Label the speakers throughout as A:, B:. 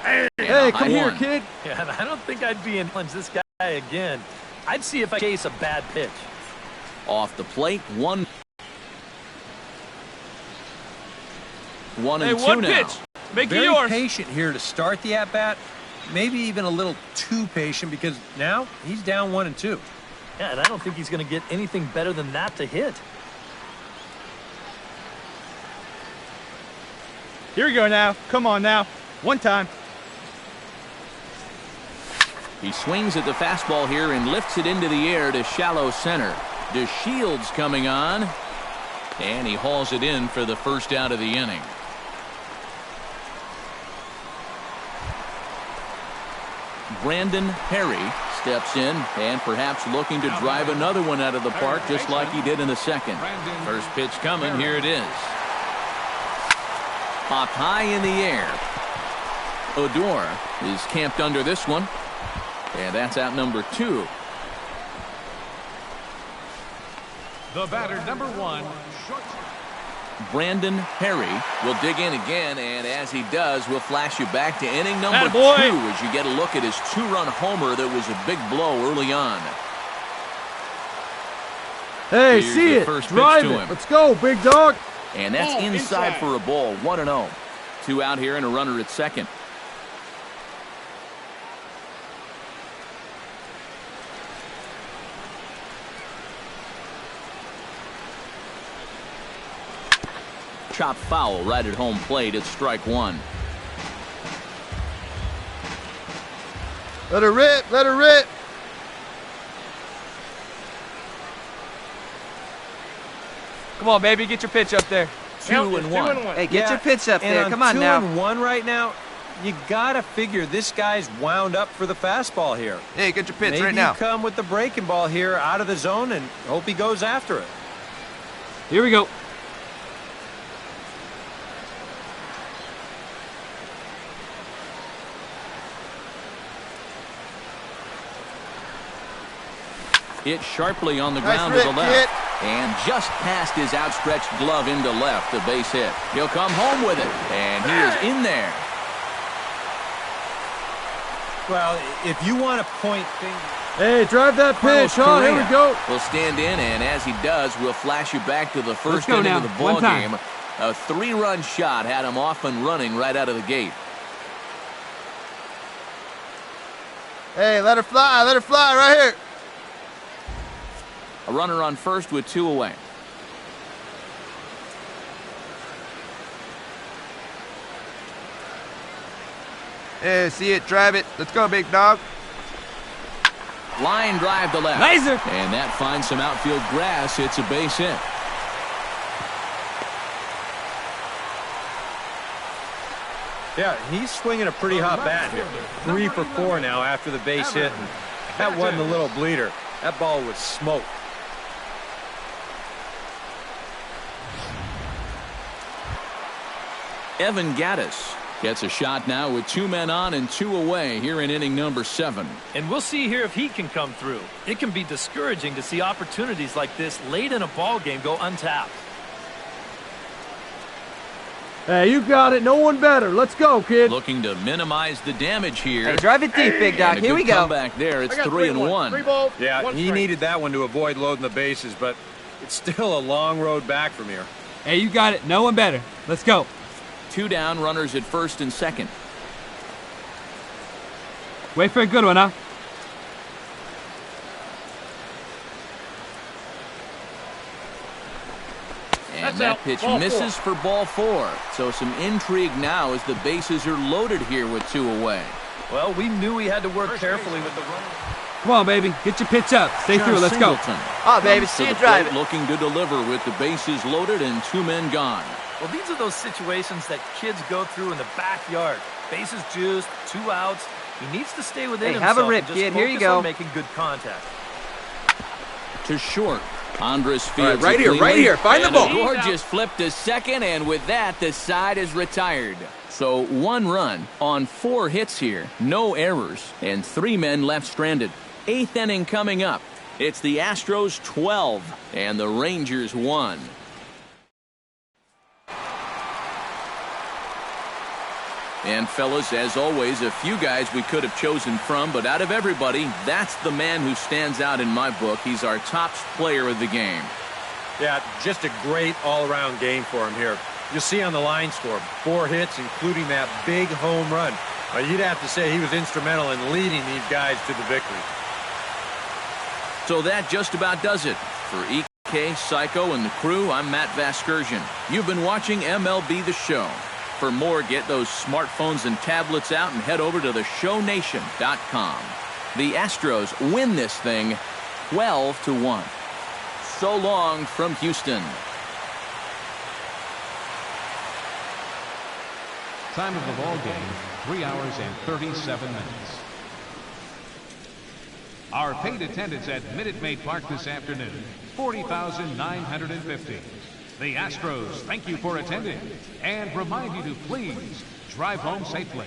A: Hey, come here, kid.
B: Yeah, and I don't think I'd be in this guy again. I'd see if I case a bad pitch.
C: Off the plate, 1-2
D: one
C: now.
D: pitch. Make it
E: Very
D: yours.
E: patient here to start the at-bat. Maybe even a little too patient because now he's down 1-2.
B: Yeah, and I don't think he's going to get anything better than that to hit.
A: Here we go now. Come on now. One time.
C: He swings at the fastball here and lifts it into the air to shallow center. DeShields coming on, and he hauls it in for the first out of the inning. Brandon Perry steps in and perhaps looking to drive another one out of the park just like he did in the second. First pitch coming. Here it is. Popped high in the air. Odor is camped under this one. And that's out number 2.
F: The batter, number 1, short.
C: Brandon Perry will dig in again, and as he does, we'll flash you back to inning number 2 as you get a look at his 2-run homer that was a big blow early on.
A: Hey,
C: Here's
A: see
C: the
A: it.
C: first
A: Drive
C: pitch to
A: it.
C: him.
A: Let's go, big dog.
C: And that's inside for a ball, 1-0. 2 out here and a runner at second. Chop foul right at home plate. It's strike 1.
A: Let her rip. Let her rip.
D: Come on, baby. Get your pitch up there.
C: 2-1.
G: Hey, get your pitch up there. Come on now.
E: 2-1 right now. You gotta figure this guy's wound up for the fastball here.
G: Hey, get your pitch
E: Maybe
G: right now.
E: you come with the breaking ball here out of the zone and hope he goes after it.
D: Here we go.
C: Hit sharply on the ground to the left. And just past his outstretched glove into left, a base hit. He'll come home with it, and he is in there.
E: Well, if you want to point things...
A: Hey, drive that pitch, huh? Here we go.
C: Will stand in, and as he does, we'll flash you back to the first inning of the ball game. A 3-run shot had him off and running right out of the gate.
A: Hey, let her fly right here.
C: A runner on first with 2 away.
G: Hey, see it, drive it. Let's go, big dog.
C: Line drive to left.
D: Laser.
C: And that finds some outfield grass. It's a base hit.
E: Yeah, he's swinging a pretty hot bat here. 3 for 4 now after the base hit. That wasn't a little bleeder. That ball was smoked.
C: Evan Gaddis gets a shot now with 2 men on and 2 away here in inning number 7.
B: And we'll see here if he can come through. It can be discouraging to see opportunities like this late in a ball game go untapped.
A: Hey, you got it. No one better. Let's go, kid.
C: Looking to minimize the damage here.
G: Hey, drive it deep, big dog. Here we go.
C: Back there. It's 3-1.
A: 3 balls.
E: Yeah, he needed that one to avoid loading the bases, but it's still a long road back from here.
D: Hey, you got it. No one better. Let's go.
C: 2 down, runners at first and second.
D: Wait for a good one, huh?
C: And that pitch misses for ball 4. So some intrigue now as the bases are loaded here with 2 away.
B: Well, we knew he had to work carefully with the runner.
D: Come on, baby. Get your pitch up. Stay through. Let's go.
G: Oh, baby, see you drive it.
C: Looking to deliver with the bases loaded and 2 men gone.
B: Well, these are those situations that kids go through in the backyard. Bases juiced, 2 outs. He needs to stay within himself.
G: Have a rip,
B: and just
G: kid. Here you
B: focus
G: go.
B: on making good contact.
C: To short. Andres fields
G: right here. Find the ball.
C: Gorgeous flip to second, and with that, the side is retired. So 1 run on 4 hits here, no errors, and 3 men left stranded. 8th inning coming up. It's the Astros 12 and the Rangers 1. And fellas, as always, a few guys we could have chosen from, but out of everybody, that's the man who stands out in my book. He's our top player of the game.
E: Yeah, just a great all-around game for him here. You'll see on the line score, 4 hits, including that big home run. You'd have to say he was instrumental in leading these guys to the victory.
C: So that just about does it. For EK, Psycho, and the crew, I'm Matt Vasgersian. You've been watching MLB The Show. For more, get those smartphones and tablets out and head over to theshownation.com. The Astros win this thing 12-1. So long from Houston.
F: Time of the ball game, 3 hours and 37 minutes. Our paid attendance at Minute Maid Park this afternoon, 40,950. The Astros thank you for attending and remind you to please drive home safely.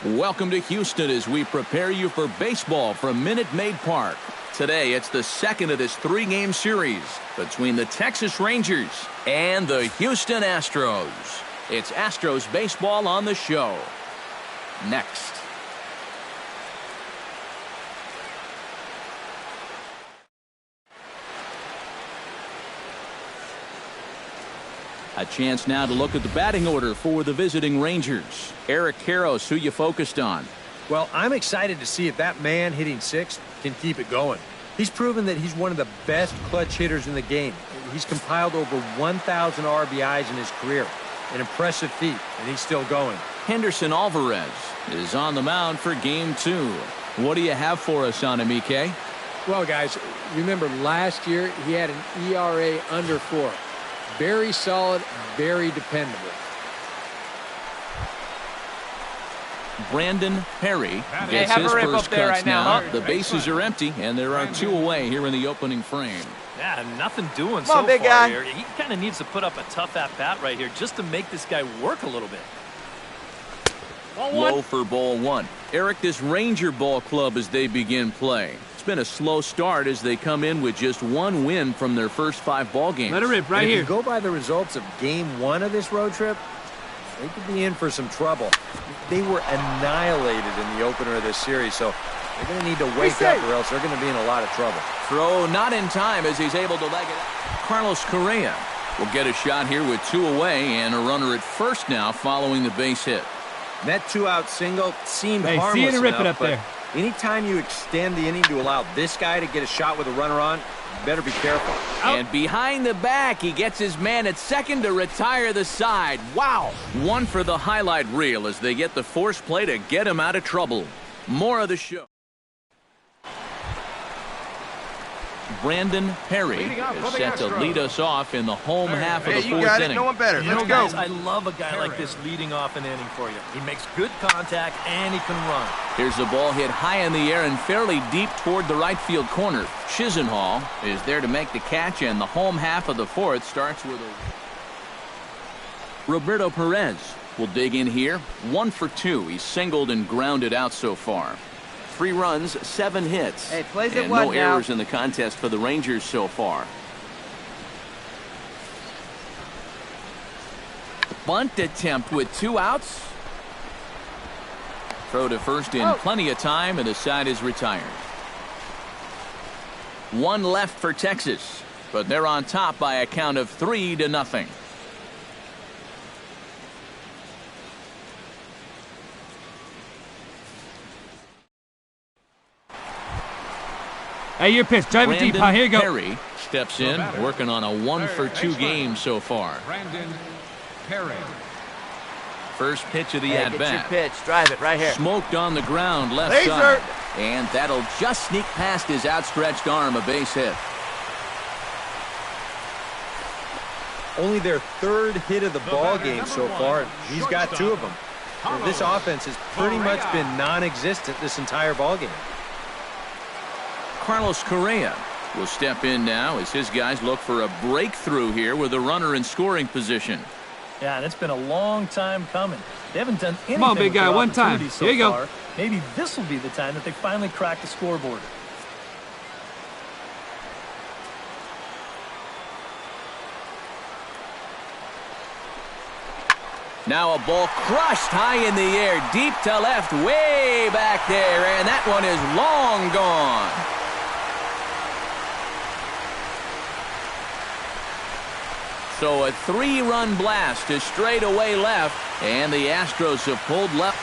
C: Welcome to Houston as we prepare you for baseball from Minute Maid Park. Today, it's the second of this 3-game series between the Texas Rangers and the Houston Astros. It's Astros baseball on the show. Next. A chance now to look at the batting order for the visiting Rangers. Eric Karros, who you focused on.
E: Well, I'm excited to see if that man hitting sixth can keep it going. He's proven that he's one of the best clutch hitters in the game. He's compiled over 1,000 RBIs in his career. An impressive feat, and he's still going.
C: Henderson Alvarez is on the mound for game 2. What do you have for us on him, EK?
H: Well, guys, remember last year he had an ERA under 4. Very solid, very dependable.
C: Brandon Perry gets his first cuts now. The bases are empty, and there are 2 away here in the opening frame.
B: Yeah, nothing doing
A: Come on,
B: so
A: big
B: far
A: guy.
B: here. He kind of needs to put up a tough at-bat right here just to make this guy work a little bit.
C: Low for ball 1. Eric, this Ranger ball club as they begin play. It's been a slow start as they come in with just 1 win from their first 5 ball games.
D: Let it rip right
E: And
D: here.
E: if you go by the results of game 1 of this road trip, they could be in for some trouble. They were annihilated in the opener of this series, so they're going to need to wake up or else they're going to be in a lot of trouble.
C: Throw not in time as he's able to leg it out. Carlos Correa will get a shot here with 2 away and a runner at first now following the base hit.
E: That 2-out single seemed
D: Hey,
E: harmless
D: see it and rip
E: enough,
D: it up
E: but
D: there.
E: anytime you extend the inning to allow this guy to get a shot with a runner on, you better be careful.
C: And behind the back, he gets his man at second to retire the side. Wow! 1 for the highlight reel as they get the force play to get him out of trouble. More of the show. Brandon Perry is set to lead us off in the home half of the
G: Hey, you
C: 4th
G: got it.
C: inning.
G: No one better.
B: You know,
G: Let's
B: guys,
G: go.
B: I love a guy like this leading off an inning for you. He makes good contact and he can run.
C: Here's the ball hit high in the air and fairly deep toward the right field corner. Chisenhall is there to make the catch, and the home half of the 4th starts with a... Roberto Perez will dig in here. 1 for 2. He's singled and grounded out so far. 3 runs, 7 hits.
G: Hey, plays it
C: and
G: what
C: no
G: now?
C: errors in the contest for the Rangers so far. Bunt attempt with 2 outs. Throw to first in plenty of time, and the side is retired. 1 left for Texas, but they're on top by a count of 3-0.
D: Hey, your pitch. Drive it deep, huh? Here you go.
C: Perry steps in, working on a 1 for 2 game so far.
F: Brandon Perry.
C: First pitch of the
A: Hey, get your
C: at-bat.
A: pitch. Drive it right here.
C: Smoked on the ground left
A: Laser.
C: side. And that'll just sneak past his outstretched arm, a base hit.
E: Only their 3rd hit of the ball game so far. He's got 2 of them. Well, this offense has pretty much been non-existent this entire ball game.
C: Carlos Correa will step in now as his guys look for a breakthrough here with a runner in scoring position.
B: Yeah, and it's been a long time coming. They haven't done anything.
D: on, big
B: with their
D: guy, one time.
B: opportunities so
D: Here you go.
B: far. Maybe this will be the time that they finally crack the scoreboard.
C: Now a ball crushed high in the air, deep to left, way back there, and that one is long gone. So a 3-run blast to straightaway left, and the Astros have pulled left.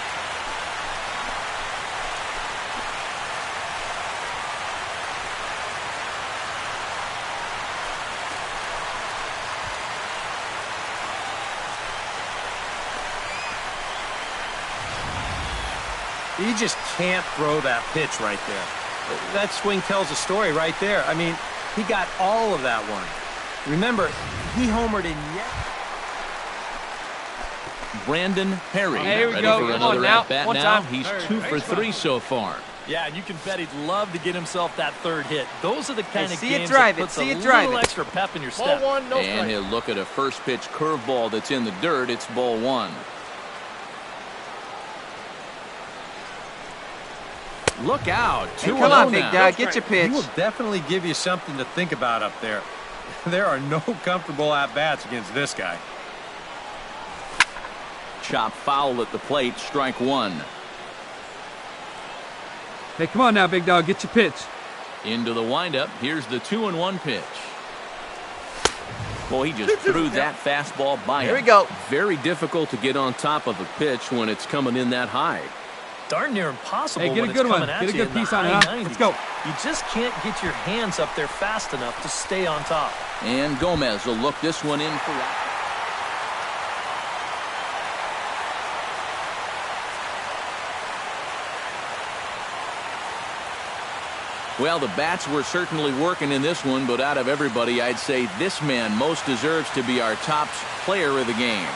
E: He just can't throw that pitch right there. That swing tells a story right there. I mean, he got all of that one. Remember, he homered in yet.
C: Brandon Perry
A: Hey, here we
C: ready
A: go.
C: for
A: Come on
C: another
A: now.
C: at-bat
A: One
C: now.
A: time.
C: He's 2 for 3 so far.
B: Yeah, and you can bet he'd love to get himself that 3rd hit. Those are the kind of
A: see it
B: games
A: drive
B: that
A: it,
B: puts
A: see
B: a
A: it drive
B: little
A: it.
B: extra pep in your step.
A: Ball 1, no
C: And
A: strike.
C: he'll look at a first pitch curveball that's in the dirt. It's ball 1. Look out. 2-0
A: come on, big
C: now.
A: dog. Get your
E: He
A: pitch.
E: will definitely give you something to think about up there. There are no comfortable at-bats against this guy.
C: Chop foul at the plate. Strike 1.
D: Hey, come on now, big dog. Get your pitch.
C: Into the windup. Here's the 2-1 pitch. Boy, he just threw that fastball by him.
A: Here we go.
C: Very difficult to get on top of a pitch when it's coming in that high.
B: Darn near impossible.
D: Hey, get
B: when
D: a good
B: it's
D: one.
B: coming at
D: Get a
B: you
D: good
B: in the
D: piece on it,
B: high
D: huh?
B: 90s.
D: Let's go.
B: You just can't get your hands up there fast enough to stay on top.
C: And Gomez will look this one in for... Well, the bats were certainly working in this one, but out of everybody, I'd say this man most deserves to be our top player of the game.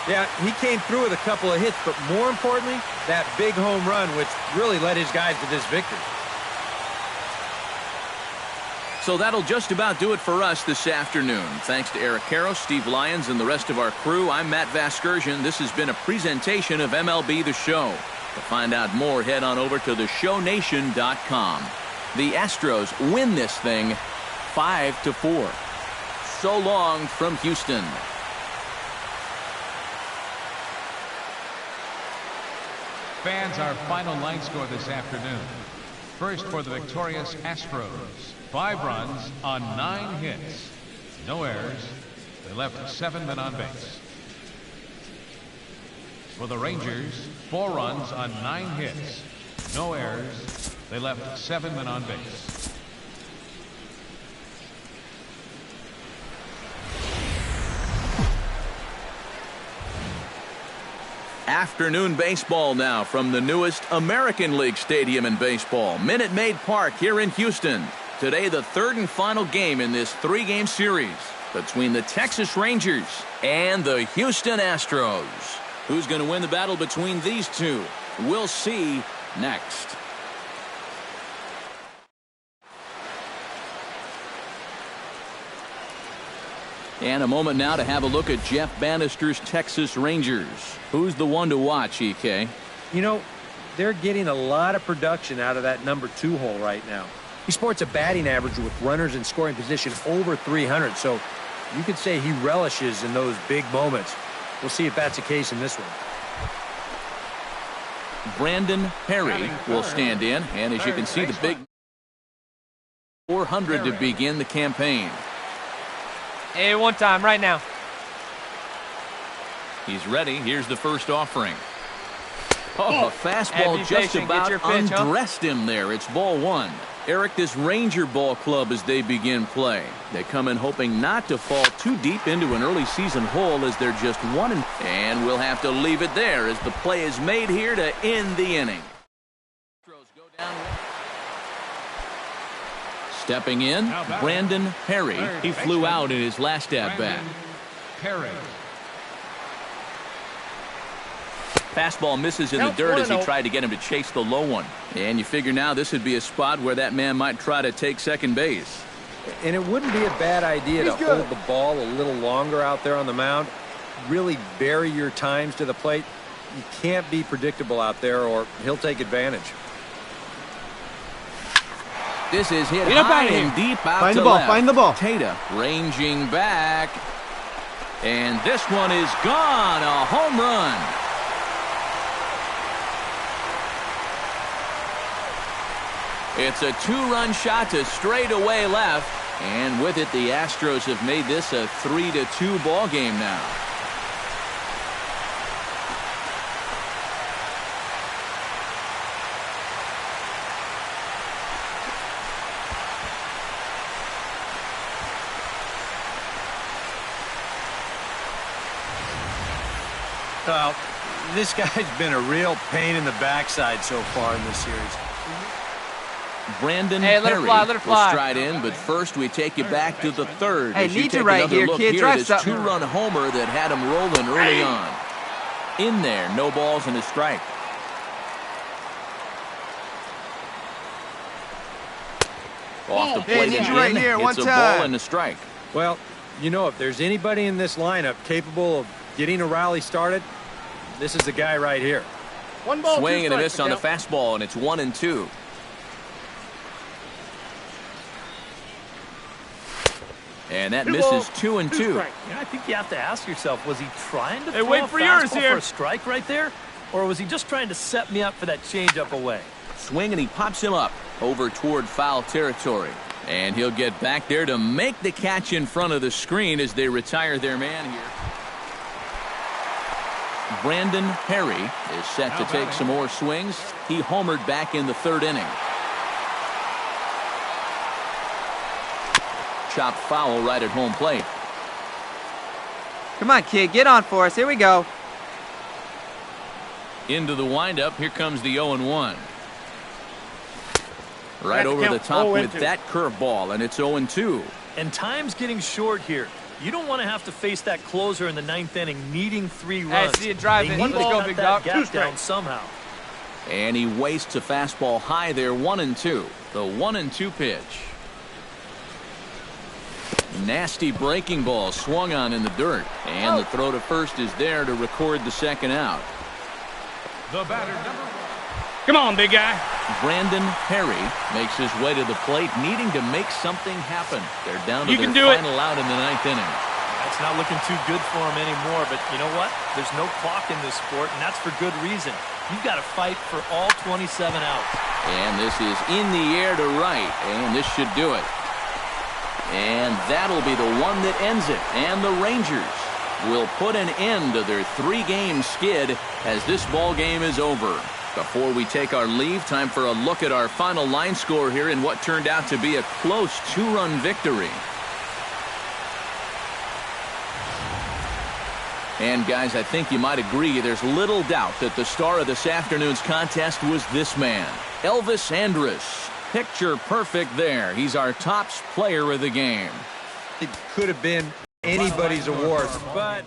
E: Yeah, he came through with a couple of hits, but more importantly, that big home run, which really led his guys to this victory.
C: So that'll just about do it for us this afternoon. Thanks to Eric Karros, Steve Lyons, and the rest of our crew, I'm Matt Vasgersian. This has been a presentation of MLB The Show. To find out more, head on over to theshownation.com. The Astros win this thing 5-4. So long from Houston.
F: Fans, our final line score this afternoon. First for the victorious Astros. 5 runs on 9 hits. No errors. They left 7 men on base. For the Rangers, 4 runs on 9 hits. No errors. They left 7 men on base.
C: Afternoon baseball now from the newest American League stadium in baseball, Minute Maid Park here in Houston. Today, the third and final game in this 3-game series between the Texas Rangers and the Houston Astros. Who's going to win the battle between these two? We'll see next. And a moment now to have a look at Jeff Bannister's Texas Rangers. Who's the one to watch, EK?
E: You know, they're getting a lot of production out of that number 2 hole right now. He sports a batting average with runners in scoring position over 300, so you could say he relishes in those big moments. We'll see if that's the case in this one.
C: Brandon Perry will stand in, and as you can see, the big 400 to begin the campaign.
I: Hey, one time, right now.
C: He's ready. Here's the first offering. Oh, a fastball just
I: patient.
C: about
I: Pitch,
C: undressed him there. It's ball 1. Eric, this Ranger ball club as they begin play. They come in hoping not to fall too deep into an early season hole as they're just 1 and we'll have to leave it there as the play is made here to end the inning. Stepping in, Brandon Perry. He flew out in his last at-bat.
F: Perry.
C: Fastball misses in the dirt as he tried to get him to chase the low one. And you figure now this would be a spot where that man might try to take second base.
E: And it wouldn't be a bad idea to hold the ball a little longer out there on the mound. Really vary your times to the plate. You can't be predictable out there or he'll take advantage.
C: This is hit high and deep out to left.
A: Find the ball.
C: Tata ranging back. And this one is gone. A home run. It's a 2-run shot to straightaway left. And with it, the Astros have made this a 3-2 ball game now.
E: Well, this guy's been a real pain in the backside so far in this series.
C: Brandon
I: Perry
C: will stride in, but first we take you back to the third.
A: Hey,
C: as you
A: need
C: take
A: you right
C: another
A: here,
C: look
A: kid.
C: here
A: Try
C: at his
A: something.
C: 2-run homer that had him rolling early on. In there, no balls and a strike. Off the plate
A: need
C: again.
A: you right here, one
C: It's a
A: time.
C: ball and a strike.
E: Well, you know, if there's anybody in this lineup capable of getting a rally started, this is the guy right here.
A: One ball,
C: Swing and a miss on the fastball, and it's 1-2. And that misses 2-2.
B: Yeah, I think you have to ask yourself, was he trying to
I: Hey,
B: throw
I: wait
B: a
I: for yours
B: fastball
I: here.
B: for a strike right there? Or was he just trying to set me up for that changeup away?
C: Swing and he pops him up over toward foul territory. And he'll get back there to make the catch in front of the screen as they retire their man here. Brandon Perry is set to take some more swings. He homered back in the third inning. Chopped foul right at home plate.
G: Come on, kid, get on for us. Here we go.
C: Into the windup. Here comes the 0-1. Right over the top with that curveball, and it's 0-2.
B: And time's getting short here. You don't want to have to face that closer in the ninth inning needing 3 runs.
I: Hey, see it drive in. Let's go, big dog.
B: Gap down somehow.
C: And he wastes a fastball high there, 1-2. The 1-2 pitch. Nasty breaking ball swung on in the dirt. And the throw to first is there to record the second out.
F: The batter, number 1.
D: Come on, big guy.
C: Brandon Perry makes his way to the plate, needing to make something happen. They're down to their final out in the ninth inning.
B: That's not looking too good for him anymore, but you know what? There's no clock in this sport, and that's for good reason. You've got to fight for all 27 outs.
C: And this is in the air to right, and this should do it. And that'll be the one that ends it. And the Rangers will put an end to their 3-game skid as this ball game is over. Before we take our leave, time for a look at our final line score here in what turned out to be a close 2-run victory. And guys, I think you might agree there's little doubt that the star of this afternoon's contest was this man, Elvis Andrus. Picture perfect there. He's our tops player of the game.
E: It could have been anybody's award, but